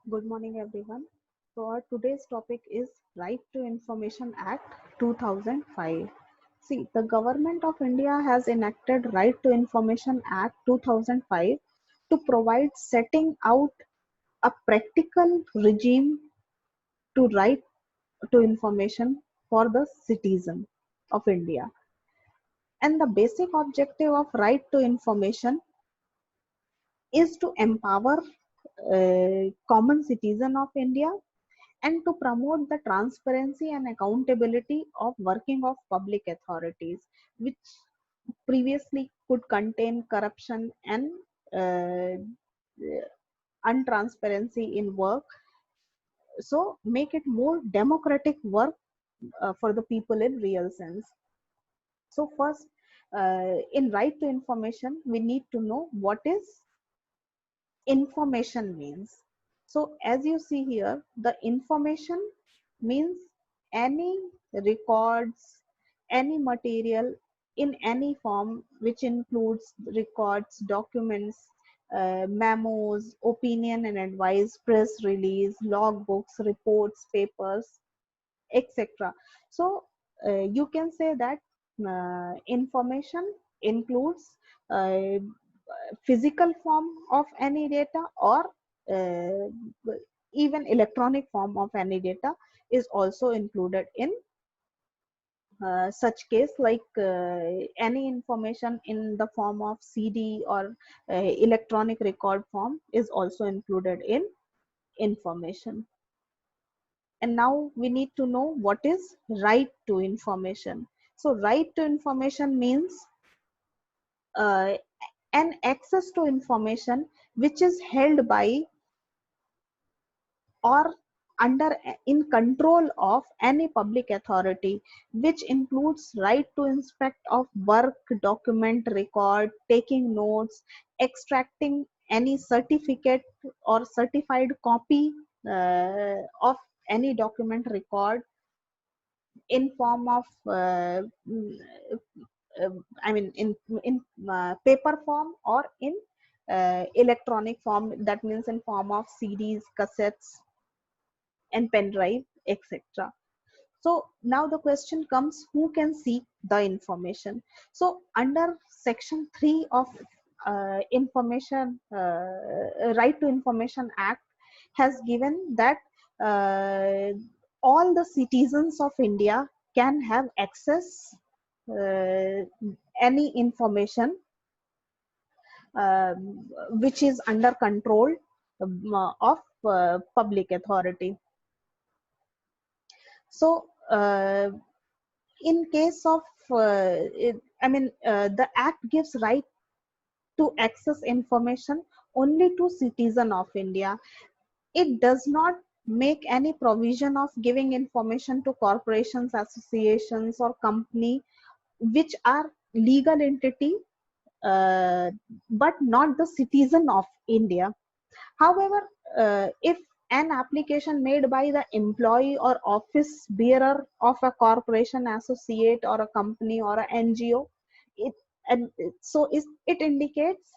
Good morning, everyone. So, our today's topic is Right to Information Act 2005. See, the Government of India has enacted Right to Information Act 2005 to provide setting out a practical regime to right to information for the citizen of India. And the basic objective of Right to Information is to empower common citizen of India and to promote the transparency and accountability of working of public authorities, which previously could contain corruption and uh, untransparency in work. So make it more democratic work for the people in real sense. So first, in right to information, we need to know what is information means. So as you see here, the information means any records, any material in any form, which includes records, documents, memos, opinion and advice, press release, logbooks, reports, papers, etc. So you can say that information includes uh, physical form of any data or uh, even electronic form of any data is also included in such case, like any information in the form of CD or electronic record form is also included in information. And now we need to know what is right to information. So right to information means uh, an access to information which is held by or under in control of any public authority, which includes right to inspect of work, document, record, taking notes, extracting any certificate or certified copy of any document record in form of I mean in paper form or in electronic form, that means in form of CDs, cassettes and pen drive, etc. So now the question comes, who can seek the information? So under section 3 of information right to information act has given that uh, all the citizens of India can have access uh, any information which is under control of public authority. So in case of the act gives right to access information only to citizen of India. It does not make any provision of giving information to corporations, associations or company which are legal entity uh, but not the citizen of India. However, if an application made by the employee or office bearer of a corporation, associate or a company or an NGO, it and so it indicates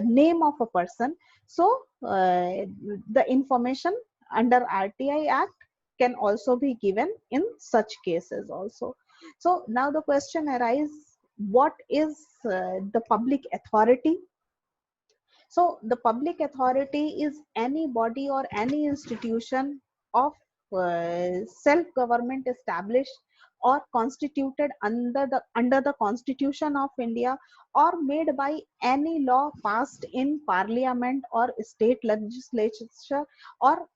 name of a person. So the information under RTI Act can also be given in such cases also. So now the question arises: what is the public authority? So the public authority is any body or any institution of self-government established or constituted under the Constitution of India or made by any law passed in Parliament or state legislature or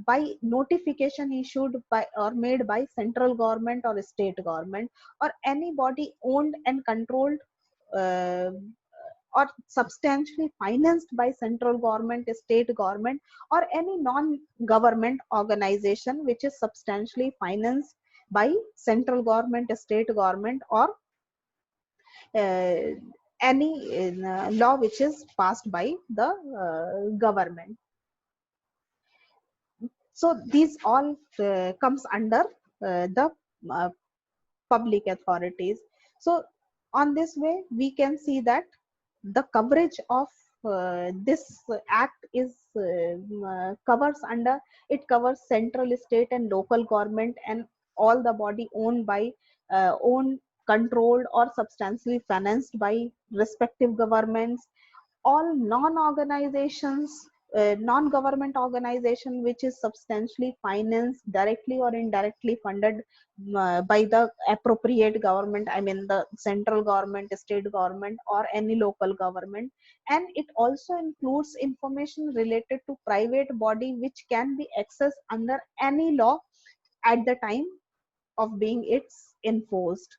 by notification issued by or made by central government or state government, or any body owned and controlled uh, or substantially financed by central government, state government, or any non-government organization which is substantially financed by central government, state government, or uh, any law which is passed by the government. So these all comes under the uh, public authorities. So on this way we can see that the coverage of this act is covers under, it covers central, state and local government and all the body owned by owned, controlled or substantially financed by respective governments, all non-government organization which is substantially financed directly or indirectly funded by the appropriate government, I mean the central government, state government or any local government. And it also includes information related to private body which can be accessed under any law at the time of being it's enforced.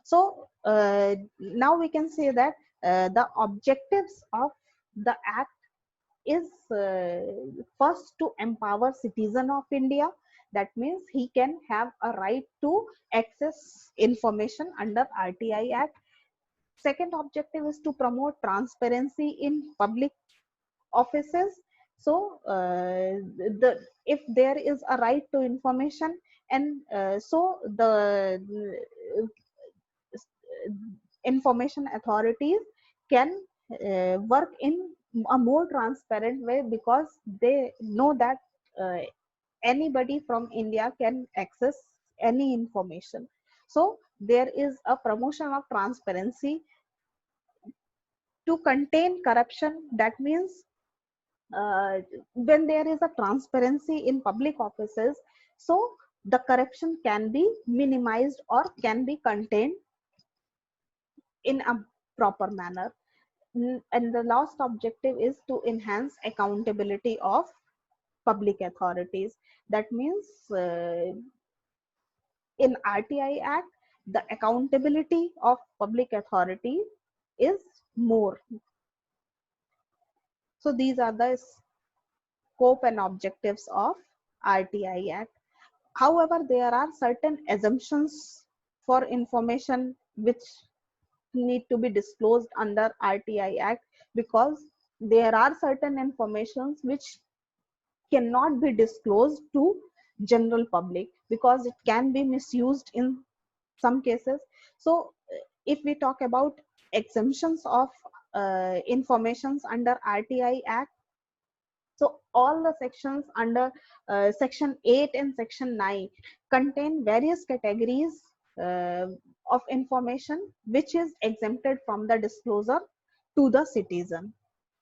So now we can say that the objectives of the act is first to empower citizen of India. That means he can have a right to access information under RTI Act. Second objective is to promote transparency in public offices. So the if there is a right to information, and so the information authorities can work in a more transparent way, because they know that uh, anybody from India can access any information. So there is a promotion of transparency to contain corruption. That means uh, when there is a transparency in public offices, so the corruption can be minimized or can be contained in a proper manner. And the last objective is to enhance accountability of public authorities. That means in RTI Act, the accountability of public authority is more. So these are the scope and objectives of RTI Act. However, there are certain assumptions for information which need to be disclosed under RTI Act, because there are certain informations which cannot be disclosed to general public because it can be misused in some cases. So if we talk about exemptions of informations under RTI Act, so all the sections under section 8 and section 9 contain various categories uh, of information which is exempted from the disclosure to the citizen.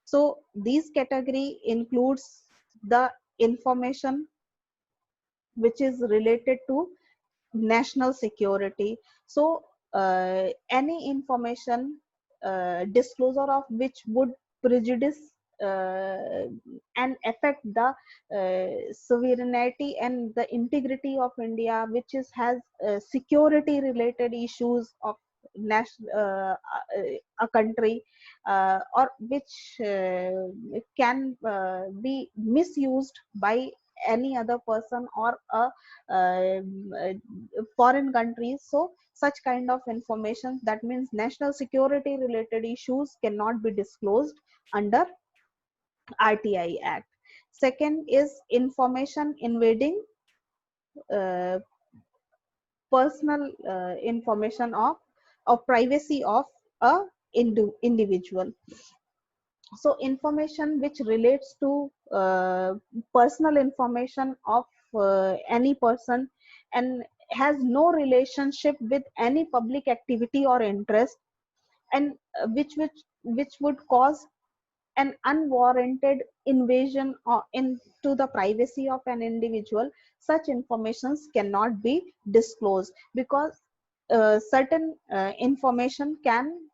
So these category includes the information which is related to national security. So any information disclosure of which would prejudice uh, and affect the sovereignty and the integrity of India, which is has security related issues of national a country, or which can be misused by any other person or a foreign countries. So such kind of information, that means national security related issues, cannot be disclosed under RTI Act. Second is information invading uh, personal information of privacy of a individual. So information which relates to personal information of any person and has no relationship with any public activity or interest, and which would cause an unwarranted invasion into the privacy of an individual, such informations cannot be disclosed, because certain information can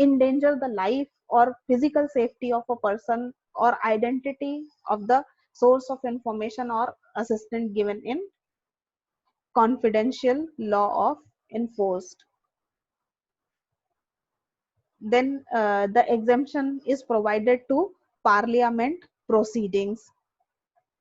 endanger the life or physical safety of a person or identity of the source of information or assistance given in confidential law of enforced. Then the exemption is provided to parliament proceedings.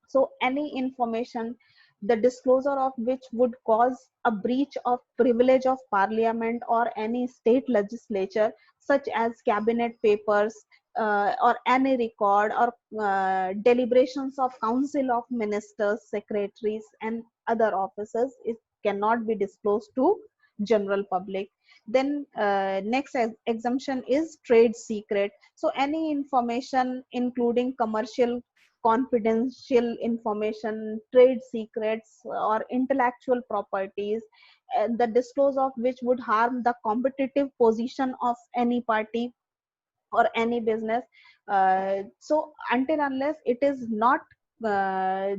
So any information, the disclosure of which would cause a breach of privilege of parliament or any state legislature, such as cabinet papers or any record or deliberations of council of ministers, secretaries and other officers, it cannot be disclosed to general public. Then next exemption is trade secret. So any information including commercial confidential information, trade secrets, or intellectual properties, the disclose of which would harm the competitive position of any party or any business. So until unless it is not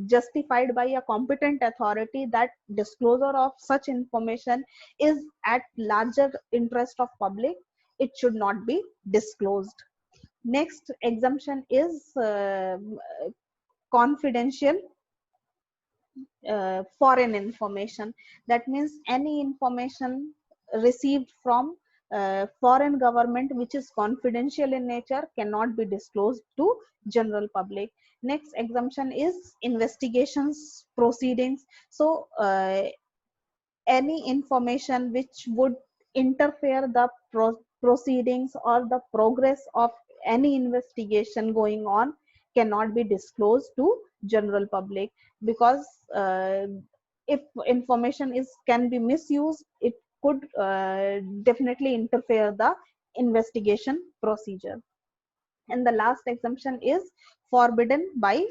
justified by a competent authority that disclosure of such information is at larger interest of public, it should not be disclosed. Next exemption is confidential foreign information. That means any information received from foreign government which is confidential in nature cannot be disclosed to general public. Next exemption is investigations proceedings. So any information which would interfere the proceedings or the progress of any investigation going on cannot be disclosed to general public, because if information is can be misused, it could definitely interfere the investigation procedure. And the last exemption is forbidden by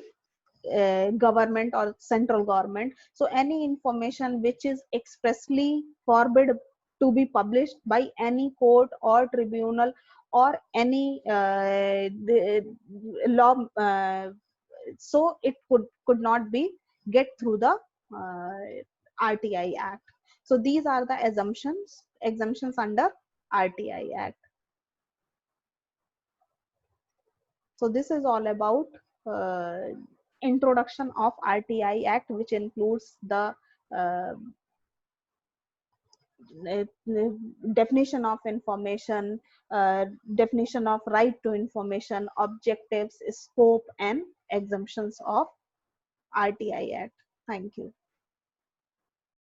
government or central government. So any information which is expressly forbid to be published by any court or tribunal or any law, so it could not be get through the RTI Act. So these are the exemptions under RTI Act. So this is all about uh, introduction of RTI Act, which includes the uh, definition of information, definition of right to information, objectives, scope, and exemptions of RTI Act. Thank you.